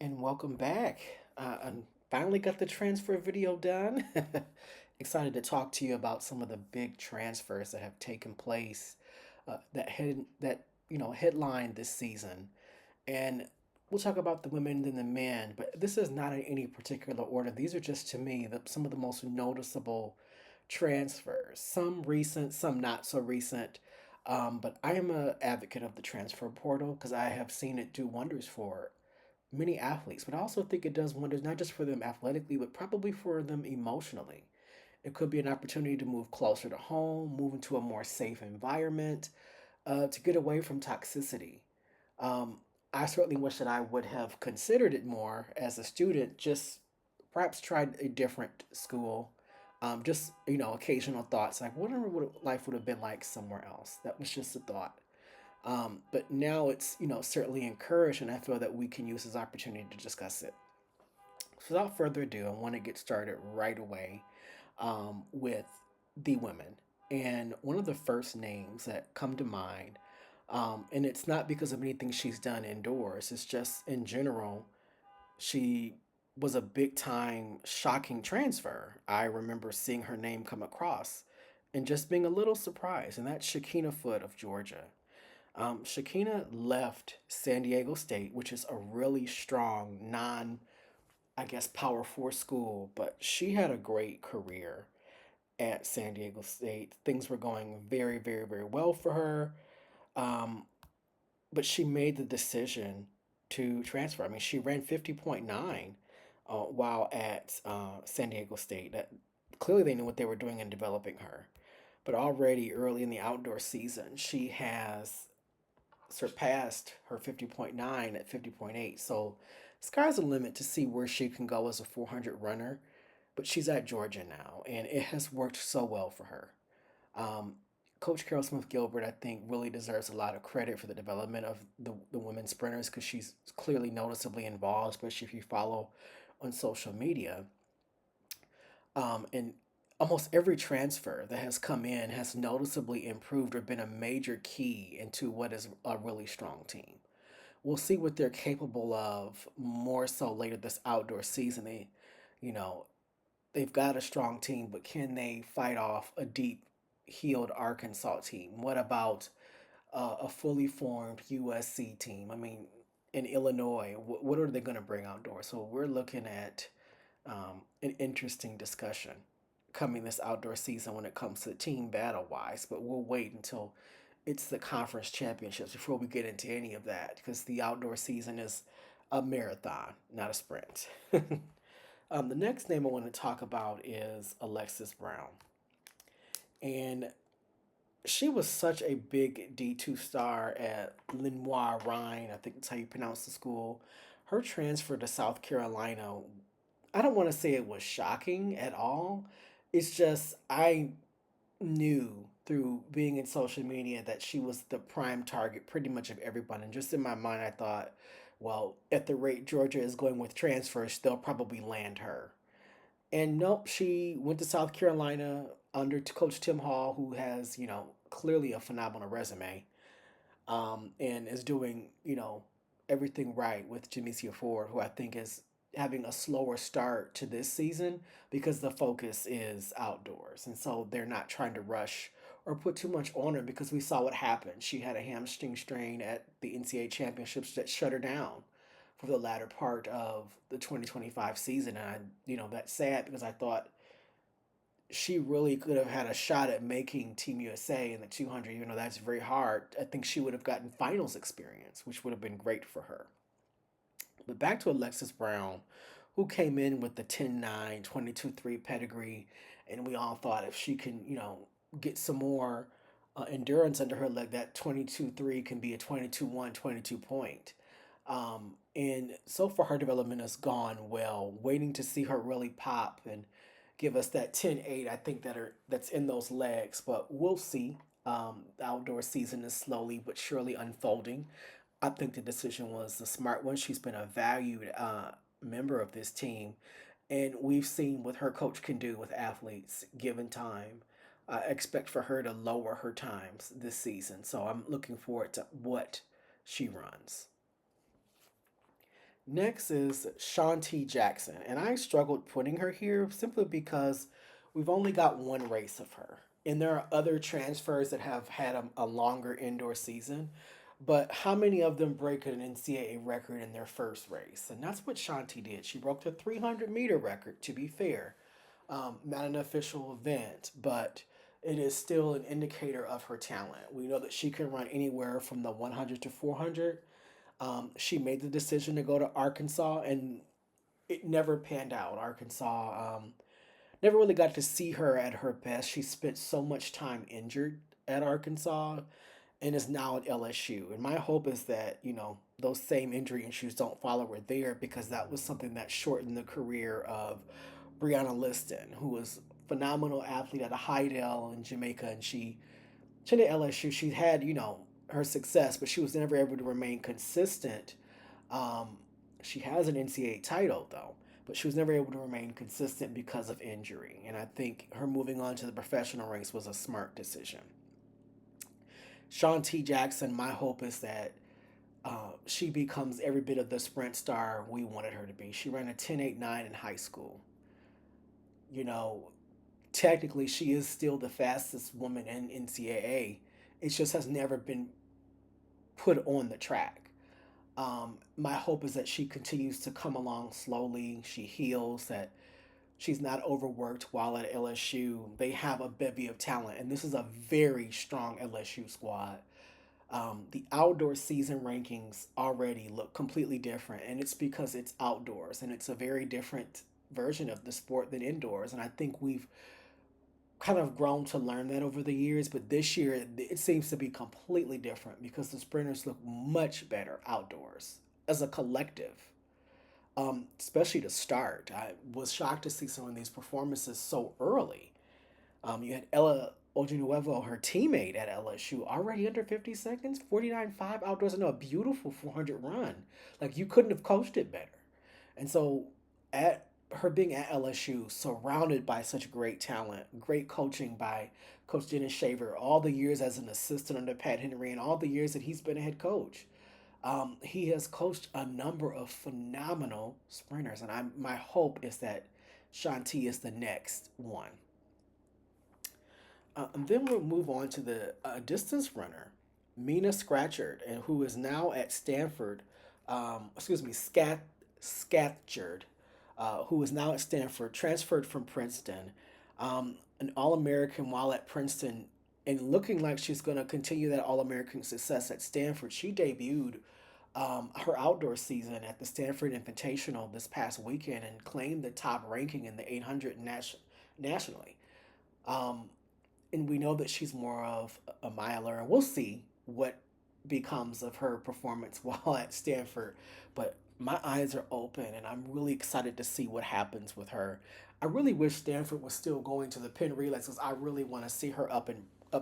And welcome back. I finally got the transfer video done. Excited to talk to you about some of the big transfers that have taken place that headline this season. And we'll talk about the women and the men, but this is not in any particular order. These are just to me some of the most noticeable transfers. Some recent, some not so recent. But I am an advocate of the transfer portal because I have seen it do wonders for many athletes, but I also think it does wonders not just for them athletically, but probably for them emotionally. It could be an opportunity to move closer to home, move into a more safe environment, to get away from toxicity. Um, I certainly wish that I would have considered it more as a student, just perhaps tried a different school. Just, occasional thoughts like, wonder what life would have been like somewhere else. That was just a thought. But now it's certainly encouraged, and I feel that we can use this opportunity to discuss it. So without further ado, I want to get started right away with the women. And one of the first names that come to mind, and it's not because of anything she's done indoors, it's just in general, she was a big time shocking transfer. I remember seeing her name come across and just being a little surprised, and that's Shaquena Foot of Georgia. Shaquena left San Diego State, which is a really strong I guess, Power Four school, but she had a great career at San Diego State. Things were going very, very, very well for her. Um, but she made the decision to transfer. I mean, she ran 50.9 while at San Diego State. That, clearly, they knew what they were doing in developing her. But already early in the outdoor season, she has surpassed her 50.9 at 50.8. So sky's the limit to see where she can go as a 400 runner. But she's at Georgia now, and it has worked so well for her. Um, Coach Carol Smith Gilbert, I think, really deserves a lot of credit for the development of the women's sprinters because she's clearly noticeably involved, especially if you follow on social media. And almost every transfer that has come in has noticeably improved or been a major key into what is a really strong team. We'll see what they're capable of more so later this outdoor season. You know, they've got a strong team, but can they fight off a deep heeled Arkansas team? What about a fully formed USC team? I mean, in Illinois, what are they going to bring outdoors? So we're looking at an interesting discussion coming this outdoor season when it comes to team battle wise, but we'll wait until it's the conference championships before we get into any of that because the outdoor season is a marathon, not a sprint. The next name I want to talk about is Alexis Brown. And she was such a big D2 star at Lenoir Rhine, I think that's how you pronounce the school. Her transfer to South Carolina, I don't want to say it was shocking at all. It's just, I knew through being in social media that she was the prime target pretty much of everyone. And just in my mind, I thought, well, at the rate Georgia is going with transfers, they'll probably land her. And nope, she went to South Carolina under Coach Tim Hall, who has, clearly a phenomenal resume, and is doing, everything right with Jamesia Ford, who I think is having a slower start to this season because the focus is outdoors. And so they're not trying to rush or put too much on her because we saw what happened. She had a hamstring strain at the NCAA championships that shut her down for the latter part of the 2025 season. And that's sad because I thought she really could have had a shot at making Team USA in the 200, even though that's very hard. I think she would have gotten finals experience, which would have been great for her. But back to Alexis Brown, who came in with the 10-9, 22-3 pedigree, and we all thought if she can, get some more endurance under her leg, that 22-3 can be a 22-1, 22 point. And so far, her development has gone well. Waiting to see her really pop and give us that 10-8. I think that's in those legs, but we'll see. The outdoor season is slowly but surely unfolding. I think the decision was the smart one. She's been a valued member of this team, and we've seen what her coach can do with athletes given time. I expect for her to lower her times this season, so I'm looking forward to what she runs. Next is Shawnti Jackson, and I struggled putting her here simply because we've only got one race of her. And there are other transfers that have had a longer indoor season, but how many of them break an NCAA record in their first race? And that's what Shanti did. She broke the 300-meter record, to be fair. Not an official event, but it is still an indicator of her talent. We know that she can run anywhere from the 100 to 400. She made the decision to go to Arkansas, and it never panned out. Arkansas never really got to see her at her best. She spent so much time injured at Arkansas and is now at LSU. And my hope is that, those same injury issues don't follow her there, because that was something that shortened the career of Brianna Liston, who was a phenomenal athlete at a Hydel in Jamaica. And she at LSU, she had, her success, but she was never able to remain consistent. Um, she has an NCAA title, though, but she was never able to remain consistent because of injury. And I think her moving on to the professional ranks was a smart decision. Shawn T. Jackson, my hope is that she becomes every bit of the sprint star we wanted her to be. She ran a 10.89 in high school. You know, technically, she is still the fastest woman in NCAA. It just has never been put on the track. My hope is that she continues to come along slowly. She heals, that she's not overworked while at LSU. They have a bevy of talent, and this is a very strong LSU squad. The outdoor season rankings already look completely different, and it's because it's outdoors and it's a very different version of the sport than indoors. And I think we've kind of grown to learn that over the years, but this year it seems to be completely different because the sprinters look much better outdoors as a collective. Especially to start, I was shocked to see some of these performances so early. You had Ella Ojunuevo, her teammate at LSU, already under 50 seconds, 49.5 outdoors, and a beautiful 400 run. Like, you couldn't have coached it better. And so, at her being at LSU, surrounded by such great talent, great coaching by Coach Dennis Shaver, all the years as an assistant under Pat Henry, and all the years that he's been a head coach. He has coached a number of phenomenal sprinters, and my hope is that Shanti is the next one. And then we'll move on to the distance runner, Mena Scratchard, and who is now at Stanford. Excuse me, Scatchard, who is now at Stanford, transferred from Princeton. An All American while at Princeton, and looking like she's going to continue that All American success at Stanford. She debuted her outdoor season at the Stanford Invitational this past weekend and claimed the top ranking in the 800 nationally. Um, and we know that she's more of a miler, and we'll see what becomes of her performance while at Stanford. But my eyes are open, and I'm really excited to see what happens with her. I really wish Stanford was still going to the Penn Relays, because I really want to see her up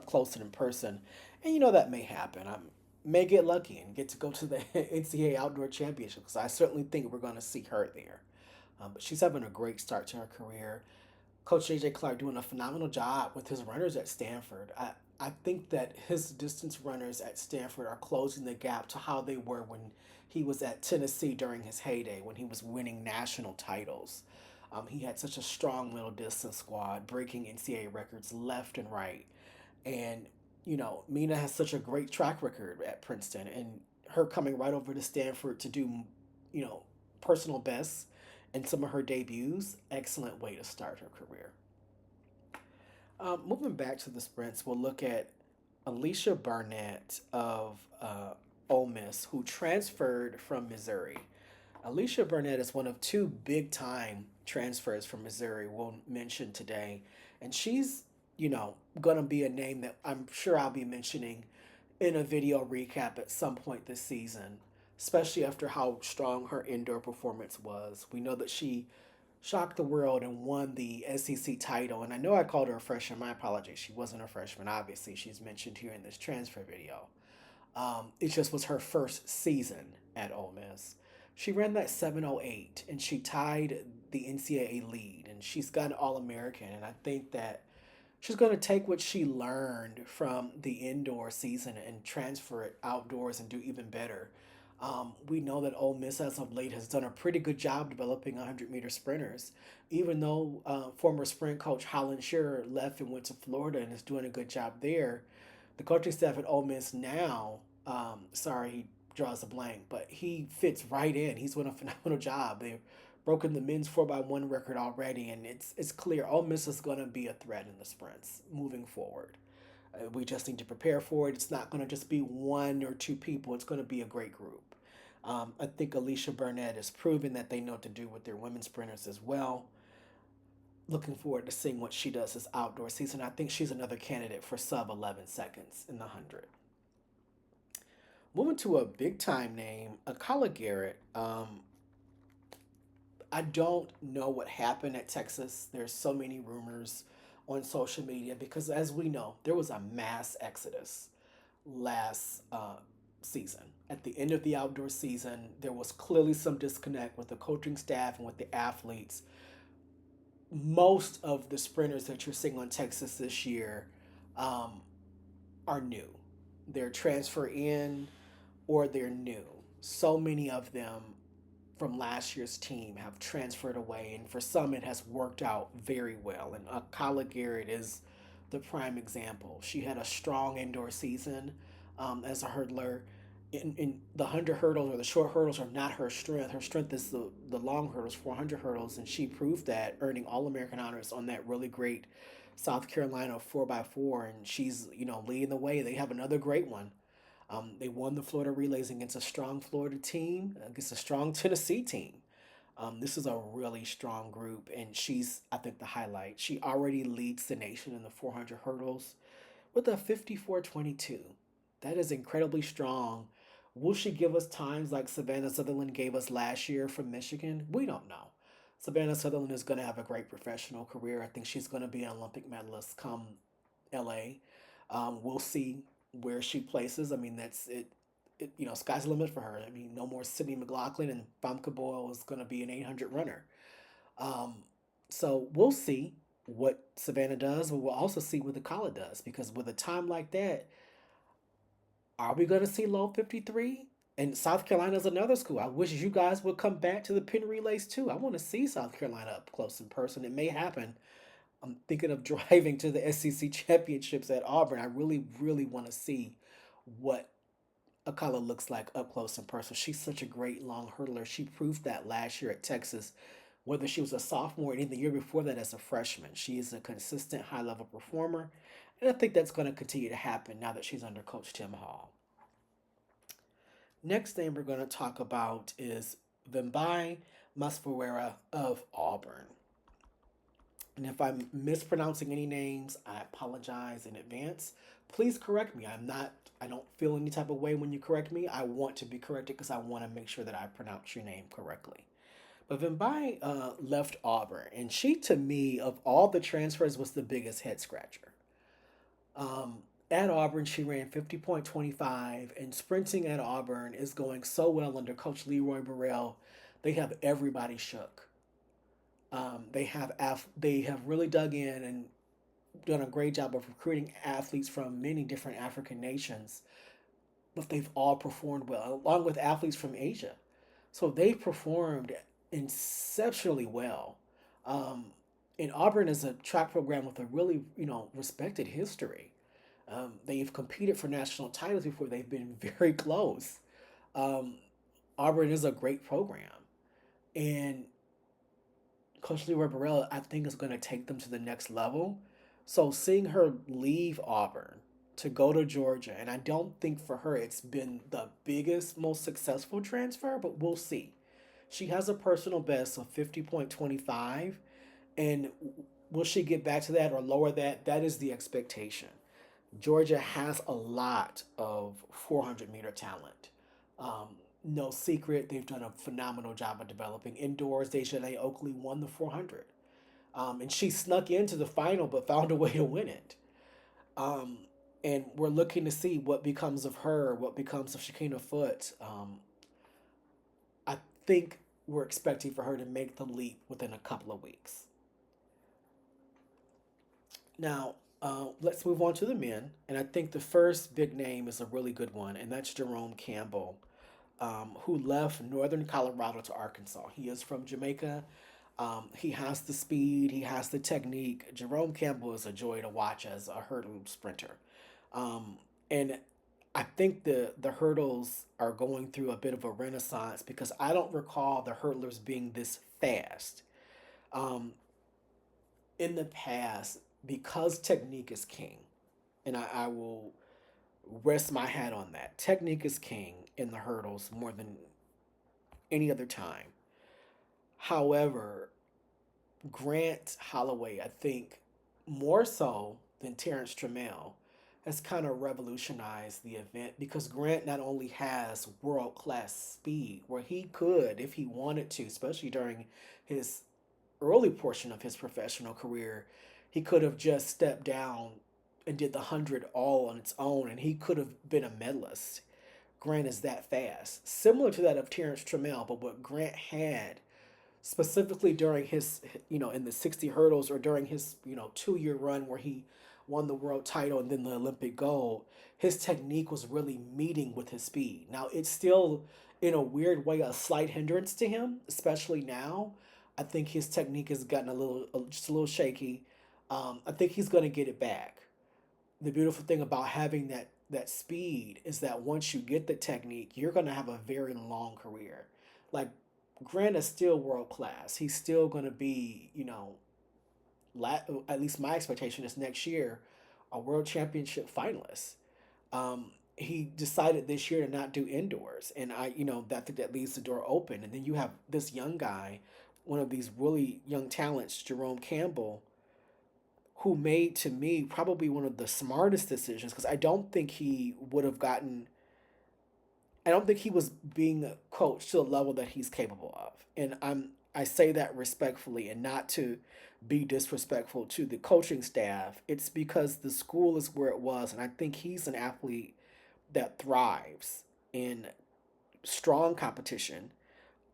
close and in person. And that may happen. I may get lucky and get to go to the NCAA Outdoor Championship, because I certainly think we're going to see her there. But she's having a great start to her career. Coach J.J. Clark doing a phenomenal job with his runners at Stanford. I think that his distance runners at Stanford are closing the gap to how they were when he was at Tennessee during his heyday, when he was winning national titles. He had such a strong middle distance squad, breaking NCAA records left and right. And, Mena has such a great track record at Princeton, and her coming right over to Stanford to do, you know, personal bests in some of her debuts, excellent way to start her career. Moving back to the sprints, we'll look at Alicia Barnett of Ole Miss, who transferred from Missouri. Alicia Burnett is one of two big time transfers from Missouri we'll mention today. And she's, going to be a name that I'm sure I'll be mentioning in a video recap at some point this season, especially after how strong her indoor performance was. We know that she shocked the world and won the SEC title. And I know I called her a freshman. My apologies. She wasn't a freshman. Obviously, she's mentioned here in this transfer video. It just was her first season at Ole Miss. She ran that 7:08 and she tied the NCAA lead, and she's got an All American. And I think that she's going to take what she learned from the indoor season and transfer it outdoors and do even better. We know that Ole Miss as of late has done a pretty good job developing 100-meter sprinters, even though former sprint coach Holland Shearer left and went to Florida and is doing a good job there. The coaching staff at Ole Miss now, sorry, he draws a blank, but he fits right in. He's doing a phenomenal job. They've broken the men's 4x1 record already, and it's clear Ole Miss is going to be a threat in the sprints moving forward. We just need to prepare for it. It's not going to just be one or two people. It's going to be a great group. I think Alicia Burnett has proven that they know what to do with their women's sprinters as well. Looking forward to seeing what she does this outdoor season. I think she's another candidate for sub 11 seconds in the 100. Moving to a big time name, Akala Garrett. I don't know what happened at Texas. There's so many rumors on social media because, as we know, there was a mass exodus last season. At the end of the outdoor season, there was clearly some disconnect with the coaching staff and with the athletes. Most of the sprinters that you're seeing on Texas this year um, are new. They're transfer in or they're new. So many of them from last year's team have transferred away, and for some, it has worked out very well. And Akala Garrett is the prime example. She had a strong indoor season as a hurdler. In the 100 hurdles or the short hurdles are not her strength. Her strength is the long hurdles, 400 hurdles, and she proved that, earning All American honors on that really great South Carolina 4x4. And she's, leading the way. They have another great one. They won the Florida Relays against a strong Florida team, against a strong Tennessee team. This is a really strong group, and she's, I think, the highlight. She already leads the nation in the 400 hurdles with a 54:22. That is incredibly strong. Will she give us times like Savannah Sutherland gave us last year from Michigan? We don't know. Savannah Sutherland is going to have a great professional career. I think she's going to be an Olympic medalist come LA. We'll see where she places. I mean, that's it. Sky's the limit for her. I mean, no more Sydney McLaughlin, and Famke Boyle is going to be an 800 runner. Um, so we'll see what Savannah does, but we'll also see what the Akala does, because with a time like that, are we going to see low 53? And South Carolina is another school. I wish you guys would come back to the pin relays too. I want to see South Carolina up close in person. It may happen. I'm thinking of driving to the SEC championships at Auburn. I really, really want to see what Akala looks like up close in person. She's such a great long hurdler. She proved that last year at Texas, whether she was a sophomore or even the year before that as a freshman. She is a consistent high level performer. And I think that's going to continue to happen now that she's under Coach Tim Hall. Next thing we're going to talk about is Vimbayi Masfuera of Auburn. And if I'm mispronouncing any names, I apologize in advance. Please correct me. I don't feel any type of way when you correct me. I want to be corrected because I want to make sure that I pronounce your name correctly. But Vimbayi left Auburn, and she, to me, of all the transfers, was the biggest head scratcher. At Auburn, she ran 50.25, and sprinting at Auburn is going so well under Coach Leroy Burrell. They have everybody shook. They have really dug in and done a great job of recruiting athletes from many different African nations, but they've all performed well, along with athletes from Asia. So they've performed exceptionally well. Um, and Auburn is a track program with a really, respected history. They've competed for national titles before. They've been very close. Um, Auburn is a great program, and Coach Leroy Burrell, I think, is going to take them to the next level. So seeing her leave Auburn to go to Georgia, and I don't think for her it's been the biggest, most successful transfer, but we'll see. She has a personal best of 50.25, and will she get back to that or lower that? That is the expectation. Georgia has a lot of 400-meter talent. No secret, they've done a phenomenal job of developing indoors. Dejanay Oakley won the 400. And she snuck into the final but found a way to win it. Um, and we're looking to see what becomes of her, what becomes of Shaquena Foot. I think we're expecting for her to make the leap within a couple of weeks. Now, let's move on to the men. And I think the first big name is a really good one, and that's Jerome Campbell. who left northern Colorado to Arkansas. He is from Jamaica. He has the speed, he has the technique. Jerome Campbell is a joy to watch as a hurdle sprinter. And I think the hurdles are going through a bit of a renaissance because I don't recall the hurdlers being this fast. Um, in the past, because technique is king, and I will rest my hat on that. Technique is king in the hurdles more than any other time. However, Grant Holloway, I think, more so than Terrence Trammell, has kind of revolutionized the event because Grant not only has world class speed, where he could, if he wanted to, especially during his early portion of his professional career, he could have just stepped down and did the 100 all on its own, and he could have been a medalist. Grant is that fast, similar to that of Terrence Trammell, but what Grant had specifically during his, in the 60 hurdles or during his, 2 year run where he won the world title and then the Olympic gold, his technique was really meeting with his speed. Now, it's still, in a weird way, a slight hindrance to him, especially now. I think his technique has gotten just a little shaky. I think he's going to get it back. The beautiful thing about having that speed is that once you get the technique, you're going to have a very long career. Like Grant is still world class. He's still going to be, at least my expectation is next year, a world championship finalist. He decided this year to not do indoors, and that leaves the door open. And then you have this young guy, one of these really young talents, Jerome Campbell, who made to me probably one of the smartest decisions because I don't think he was being coached to the level that he's capable of. And I say that respectfully and not to be disrespectful to the coaching staff. It's because the school is where it was, and I think he's an athlete that thrives in strong competition.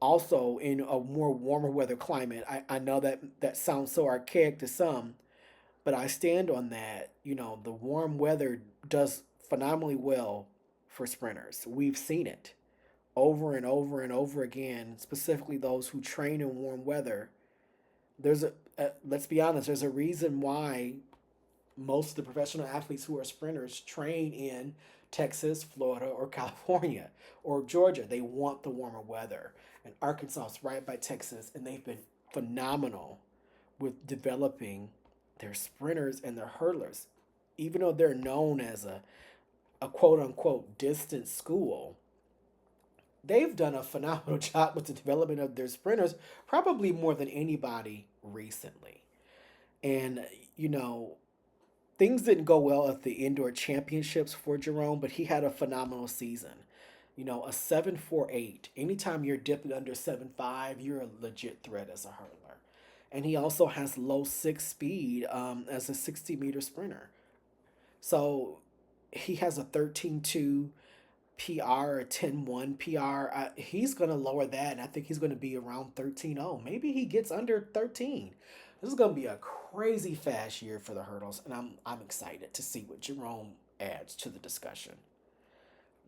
Also, in a more warmer weather climate, I know that sounds so archaic to some, but I stand on that. The warm weather does phenomenally well for sprinters. We've seen it over and over and over again, specifically those who train in warm weather. Let's be honest, there's a reason why most of the professional athletes who are sprinters train in Texas, Florida, or California or Georgia. They want the warmer weather. And Arkansas is right by Texas, and they've been phenomenal with developing their sprinters and their hurdlers. Even though they're known as a quote unquote distance school, they've done a phenomenal job with the development of their sprinters, probably more than anybody recently. And, you know, things didn't go well at the indoor championships for Jerome, but he had a phenomenal season. A 7.48. Anytime you're dipping under 7.5, you're a legit threat as a hurdler. And he also has low six speed as a 60-meter sprinter. So he has a 13.2 PR, a 10.1 PR. He's going to lower that, and I think he's going to be around 13.0. Maybe he gets under 13. This is going to be a crazy fast year for the hurdles, and I'm excited to see what Jerome adds to the discussion.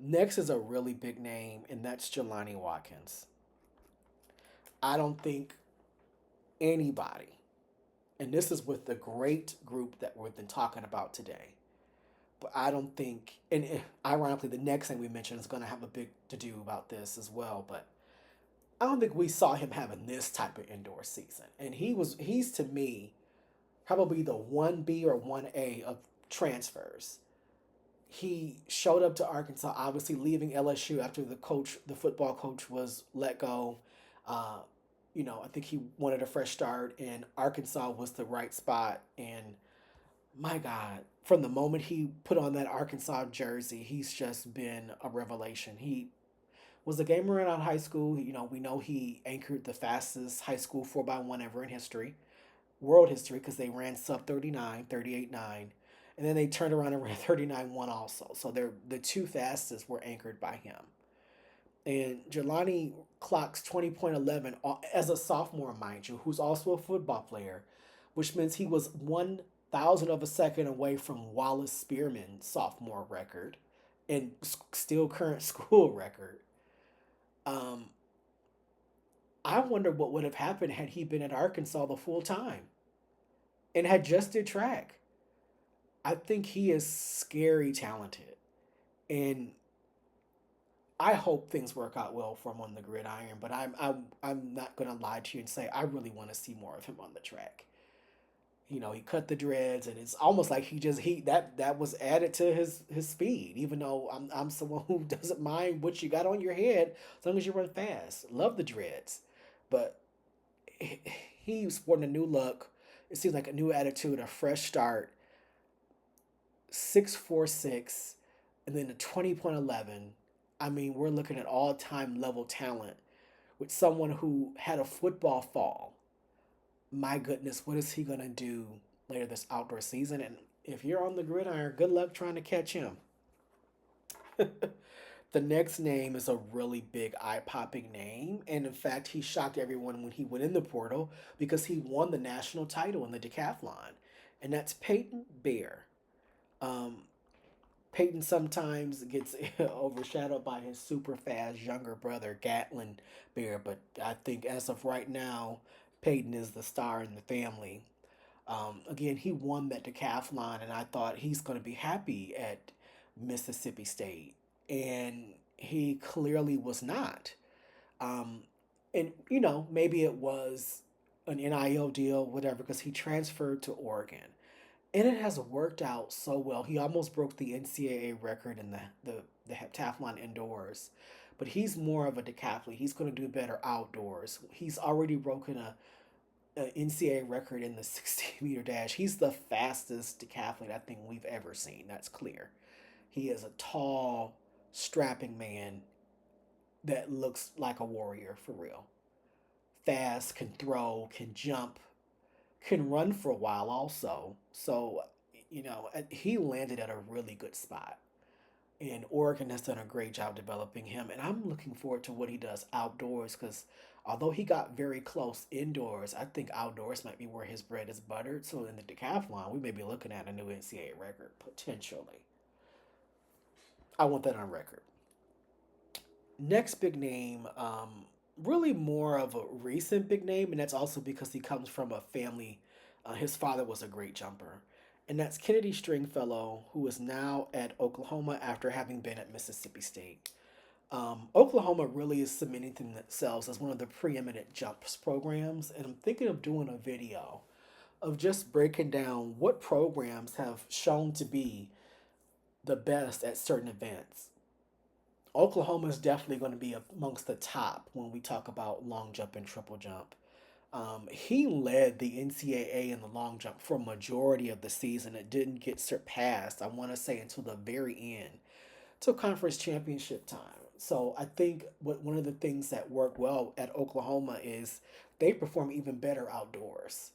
Next is a really big name, and that's Jelani Watkins. I don't think anybody, and this is with the great group that we've been talking about today, but I don't think, and ironically, the next thing we mentioned is going to have a big to do about this as well, but I don't think we saw him having this type of indoor season. And he's to me probably the 1B or 1A of transfers. He showed up to Arkansas, obviously leaving LSU after the football coach was let go. Uh, I think he wanted a fresh start, and Arkansas was the right spot. And my God, from the moment he put on that Arkansas jersey, he's just been a revelation. He was a gamer in high school. We know he anchored the fastest high school 4x1 ever in history, world history, because they ran sub 39, 38.9. And then they turned around and ran 39.1 also. So the two fastest were anchored by him. And Jelani clocks 20.11 as a sophomore, mind you, who's also a football player, which means he was 1,000 of a second away from Wallace Spearman's sophomore record and still current school record. Um, I wonder what would have happened had he been at Arkansas the full time and had just did track. I think he is scary talented, and I hope things work out well for him on the gridiron. But I'm not gonna lie to you and say I really want to see more of him on the track. He cut the dreads, and it's almost like he that was added to his speed. Even though I'm someone who doesn't mind what you got on your head as long as you run fast. Love the dreads, but he's sporting a new look. It seems like a new attitude, a fresh start. 6'46", and then a 20.11. I mean, we're looking at all time level talent with someone who had a football fall. My goodness, what is he going to do later this outdoor season? And if you're on the gridiron, good luck trying to catch him. The next name is a really big eye popping name. And in fact, he shocked everyone when he went in the portal because he won the national title in the decathlon. And that's Peyton Bear. Um, Peyton sometimes gets overshadowed by his super fast younger brother, Gatlin Bear. But I think as of right now, Peyton is the star in the family. Again, he won that decathlon, and I thought he's going to be happy at Mississippi State. And he clearly was not. Um, and, maybe it was an NIL deal, whatever, because he transferred to Oregon. And it has worked out so well. He almost broke the NCAA record in the heptathlon indoors. But he's more of a decathlete. He's going to do better outdoors. He's already broken a NCAA record in the 60-meter dash. He's the fastest decathlete I think we've ever seen. That's clear. He is a tall, strapping man that looks like a warrior for real. Fast, can throw, can jump, can run for a while also. So, he landed at a really good spot. And Oregon has done a great job developing him. And I'm looking forward to what he does outdoors because although he got very close indoors, I think outdoors might be where his bread is buttered. So in the decathlon, we may be looking at a new NCAA record potentially. I want that on record. Next big name, really more of a recent big name, and that's also because he comes from a family. His father was a great jumper, and that's Kennedy Stringfellow, who is now at Oklahoma after having been at Mississippi State. Oklahoma really is cementing themselves as one of the preeminent jumps programs, and I'm thinking of doing a video of just breaking down what programs have shown to be the best at certain events. Oklahoma is definitely going to be amongst the top when we talk about long jump and triple jump. He led the NCAA in the long jump for a majority of the season. It didn't get surpassed, I want to say, until the very end, till conference championship time. So I think one of the things that worked well at Oklahoma is they perform even better outdoors.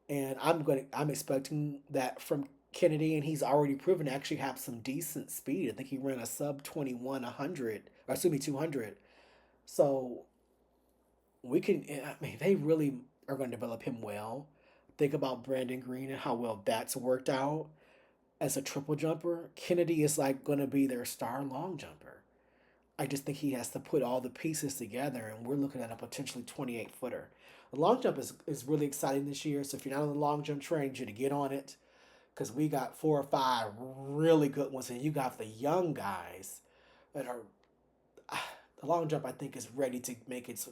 And I'm expecting that from Kennedy, and he's already proven to actually have some decent speed. I think he ran a sub 21 100, or excuse me 200. So we can. I mean, they really are going to develop him well. Think about Brandon Green and how well that's worked out as a triple jumper. Kennedy is like going to be their star long jumper. I just think he has to put all the pieces together, and we're looking at a potentially 28 footer. The long jump is really exciting this year. So if you're not on the long jump train, you need to get on it because we got 4 or 5 really good ones, and you got the young guys that are. The long jump, I think, is ready to make its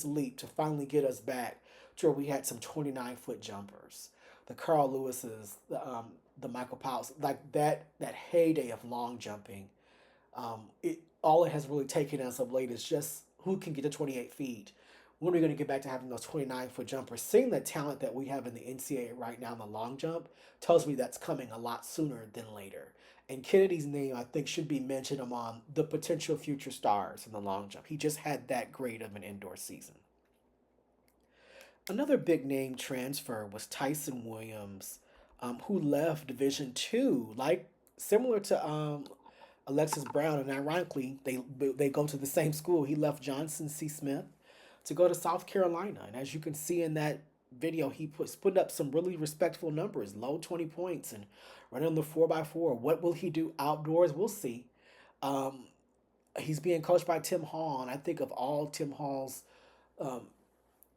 leap to finally get us back to where we had some 29-foot jumpers, the Carl Lewis's, the Michael Powell's, like that heyday of long jumping. It all it has really taken as of late is just who can get to 28 feet. When are we going to get back to having those 29-foot jumpers? Seeing the talent that we have in the NCAA right now in the long jump tells me that's coming a lot sooner than later. And Kennedy's name, I think, should be mentioned among the potential future stars in the long jump. He just had that great of an indoor season. Another big name transfer was Tyson Williams, who left Division Two, like similar to Alexis Brown, and ironically, they go to the same school. He left Johnson C. Smith to go to South Carolina, and as you can see in that video, he put up some really respectful numbers, low 20 points, and running on the 4x4. What will he do outdoors? We'll see. Um, He's being coached by Tim Hall, and I think of all Tim Hall's um,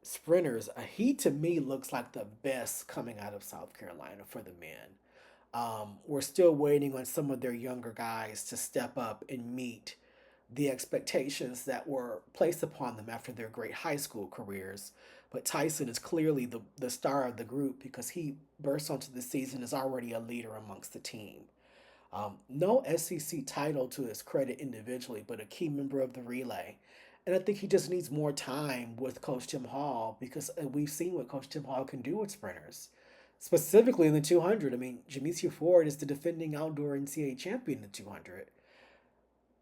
sprinters, he to me looks like the best coming out of South Carolina for the men. We're still waiting on some of their younger guys to step up and meet the expectations that were placed upon them after their great high school careers. But Tyson is clearly the star of the group because he burst onto the season as already a leader amongst the team. No SEC title to his credit individually, but a key member of the relay. And I think he just needs more time with Coach Tim Hall because we've seen what Coach Tim Hall can do with sprinters, specifically in the 200. I mean, Jamesia Ford is the defending outdoor NCAA champion in the 200.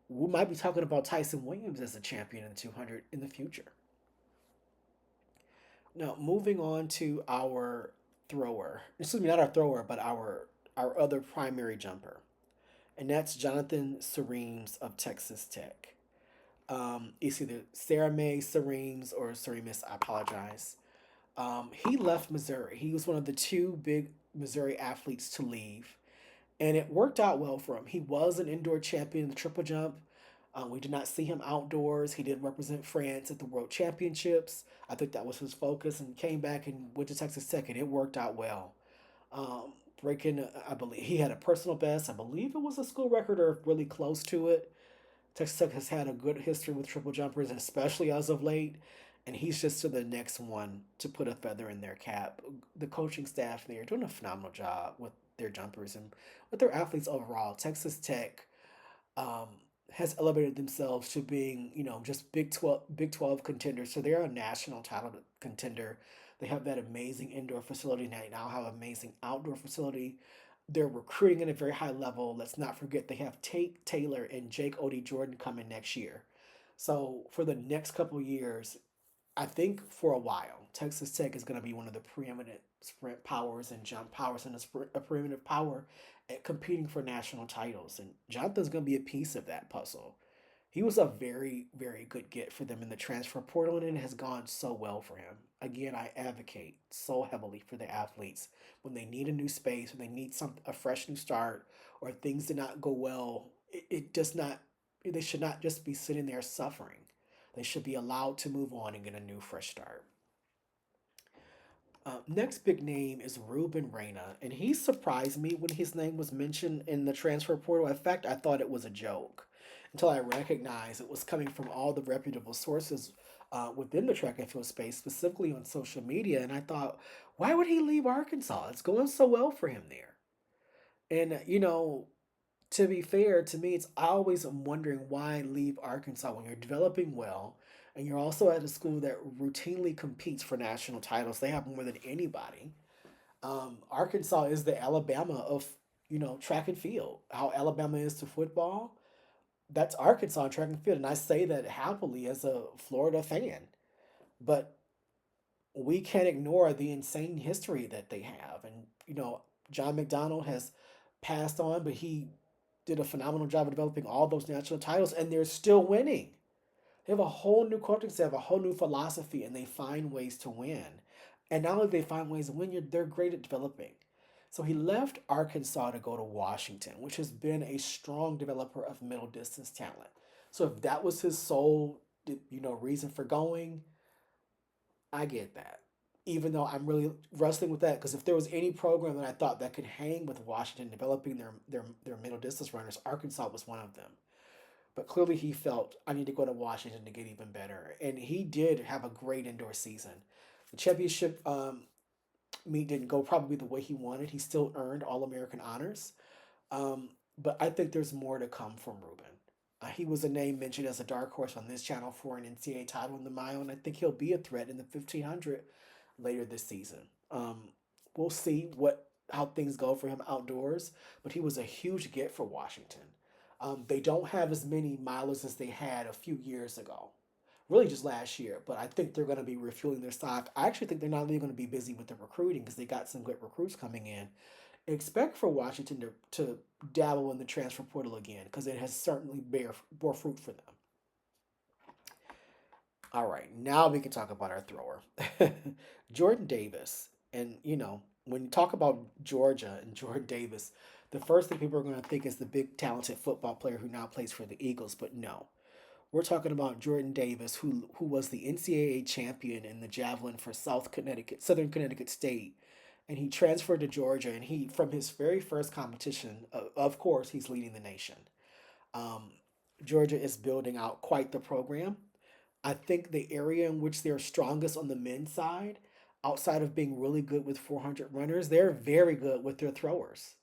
We might be talking about Tyson Williams as a champion in the 200 in the future. Now, moving on to our thrower, excuse me, not our thrower, but our other primary jumper, and that's Jonathan Seremes of Texas Tech. It's either Sarah May Seremes or Seremus. I apologize. He left Missouri. He was one of the two big Missouri athletes to leave, and it worked out well for him. He was an indoor champion in the triple jump. We did not see him outdoors. He did represent France at the World Championships. I think that was his focus, and came back and went to Texas Tech, and it worked out well. Breaking, I believe he had a personal best. I believe it was a school record or really close to it. Texas Tech has had a good history with triple jumpers, especially as of late. And he's just to the next one to put a feather in their cap. The coaching staff there are doing a phenomenal job with their jumpers and with their athletes overall. Texas Tech um, has elevated themselves to being, just Big 12 contenders. So they're a national title contender. They have that amazing indoor facility. They now have an amazing outdoor facility. They're recruiting at a very high level. Let's not forget they have Tate Taylor and Jake Odie Jordan coming next year. So for the next couple of years, I think for a while, Texas Tech is going to be one of the preeminent sprint powers and jump powers and a preeminent power at competing for national titles. And Jonathan's going to be a piece of that puzzle. He was a very, very good get for them in the transfer portal, and it has gone so well for him. Again, I advocate so heavily for the athletes when they need a new space, when they need a fresh new start, or things did not go well. It does not. They should not just be sitting there suffering. They should be allowed to move on and get a new fresh start. Next big name is Reuben Reyna, and he surprised me when his name was mentioned in the transfer portal. In fact, I thought it was a joke until I recognized it was coming from all the reputable sources within the track and field space, specifically on social media. And I thought, why would he leave Arkansas? It's going so well for him there. And, to be fair, to me, it's I always am wondering why leave Arkansas when you're developing well and you're also at a school that routinely competes for national titles. They have more than anybody. Arkansas is the Alabama of, track and field. How Alabama is to football, that's Arkansas track and field. And I say that happily as a Florida fan. But we can't ignore the insane history that they have. And, John McDonald has passed on, but he did a phenomenal job of developing all those national titles, and they're still winning. They have a whole new coaching staff, a whole new philosophy, and they find ways to win. And not only do they find ways to win, they're great at developing. So he left Arkansas to go to Washington, which has been a strong developer of middle distance talent. So if that was his sole, reason for going, I get that. Even though I'm really wrestling with that, because if there was any program that I thought that could hang with Washington developing their middle distance runners, Arkansas was one of them. But clearly he felt I need to go to Washington to get even better. And he did have a great indoor season. The championship meet didn't go probably the way he wanted. He still earned All American honors. But I think there's more to come from Reuben. He was a name mentioned as a dark horse on this channel for an NCAA title in the mile, and I think he'll be a threat in the 1500 later this season. We'll see how things go for him outdoors, but he was a huge get for Washington. They don't have as many milers as they had a few years ago, really just last year, but I think they're going to be refueling their stock. I actually think they're not really going to be busy with the recruiting because they got some good recruits coming in. Expect for Washington to dabble in the transfer portal again because it has certainly bore fruit for them. All right, now we can talk about our thrower, Jordan Davis. And, when you talk about Georgia and Jordan Davis, the first thing people are going to think is the big talented football player who now plays for the Eagles. But no, We're talking about Jordan Davis, who was the NCAA champion in the javelin for Southern Connecticut State, and he transferred to Georgia. And he, from his very first competition, of course, he's leading the nation. Um, Georgia is building out quite the program. I think the area in which they're strongest on the men's side, outside of being really good with 400 runners, they're very good with their throwers.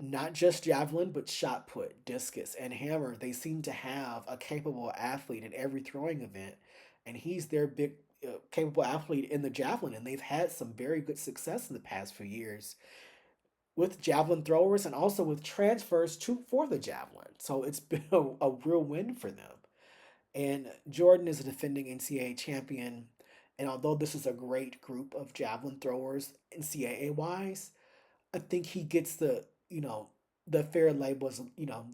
Not just javelin, but shot put, discus, and hammer. They seem to have a capable athlete in every throwing event, and he's their big, capable athlete in the javelin. And they've had some very good success in the past few years with javelin throwers and also with transfers to for the javelin. So it's been a real win for them. And Jordan is a defending NCAA champion. And although this is a great group of javelin throwers NCAA wise, I think he gets the fair label as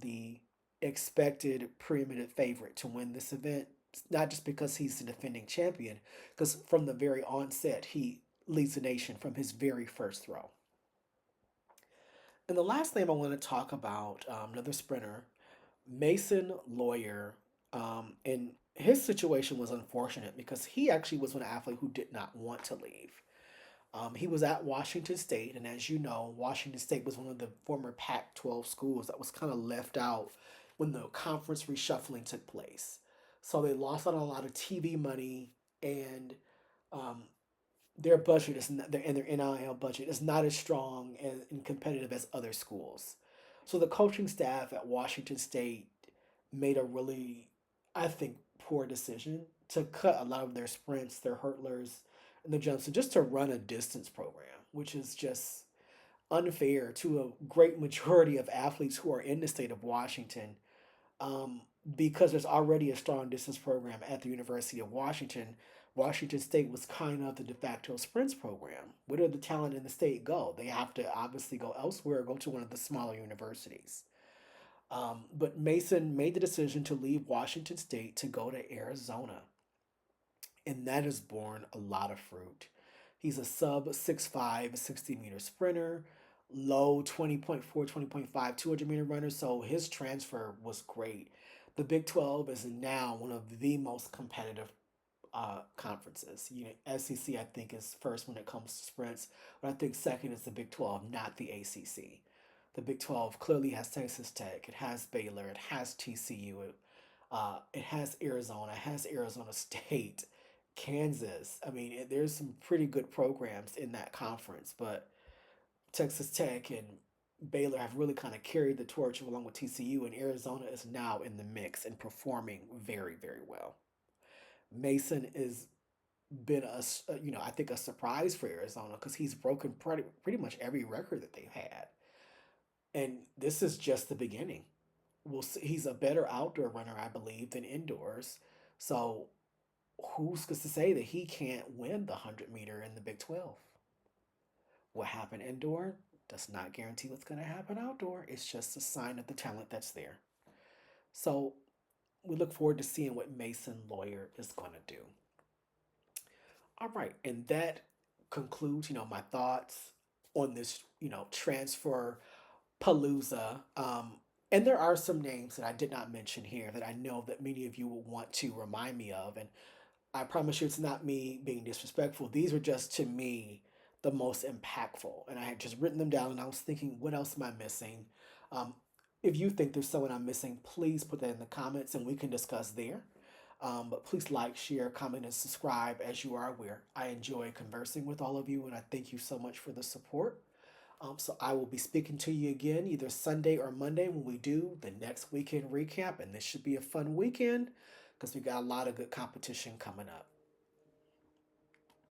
the expected preeminent favorite to win this event. Not just because he's the defending champion, because from the very onset he leads the nation from his very first throw. And the last name I want to talk about, another sprinter, Mason Lawyer. And his situation was unfortunate because he actually was an athlete who did not want to leave. He was at Washington State, and as you know, Washington State was one of the former Pac 12 schools that was kind of left out when the conference reshuffling took place. So they lost out on a lot of TV money, and um, their budget is not, their NIL budget is not as strong and competitive as other schools. So the coaching staff at Washington State made a really, I think, poor decision to cut a lot of their sprints, their hurdlers, and the jumps, and just to run a distance program, which is just unfair to a great majority of athletes who are in the state of Washington, um, because there's already a strong distance program at the University of Washington. Washington State was kind of the de facto sprints program. Where did the talent in the state go? They have to obviously go elsewhere or go to one of the smaller universities. But Mason made the decision to leave Washington State to go to Arizona, and that has borne a lot of fruit. He's a sub 6'5", 60-meter sprinter, low 20.4, 20.5, 200-meter runner, so his transfer was great. The Big 12 is now one of the most competitive conferences. SEC, I think, is first when it comes to sprints, but I think second is the Big 12, not the ACC. The Big 12 clearly has Texas Tech, it has Baylor, it has TCU, it has Arizona, it has Arizona State, Kansas. I mean, there's some pretty good programs in that conference, but Texas Tech and Baylor have really kind of carried the torch along with TCU, and Arizona is now in the mix and performing very, very well. Mason has been I think a surprise for Arizona because he's broken pretty much every record that they've had, and this is just the beginning. We'll see. He's a better outdoor runner, I believe, than indoors. So who's to say that he can't win the 100-meter in the Big 12? What happened indoor does not guarantee what's going to happen outdoor. It's just a sign of the talent that's there. So we look forward to seeing what Mason Lawyer is going to do. All right, and that concludes, my thoughts on this, transfer palooza. And there are some names that I did not mention here that I know that many of you will want to remind me of. And I promise you, it's not me being disrespectful. These are just, to me, the most impactful. And I had just written them down and I was thinking, what else am I missing? Um, if you think there's someone I'm missing, please put that in the comments and we can discuss there. But please like, share, comment, and subscribe. As you are aware, I enjoy conversing with all of you and I thank you so much for the support. So I will be speaking to you again either Sunday or Monday when we do the next weekend recap. And this should be a fun weekend because we got a lot of good competition coming up.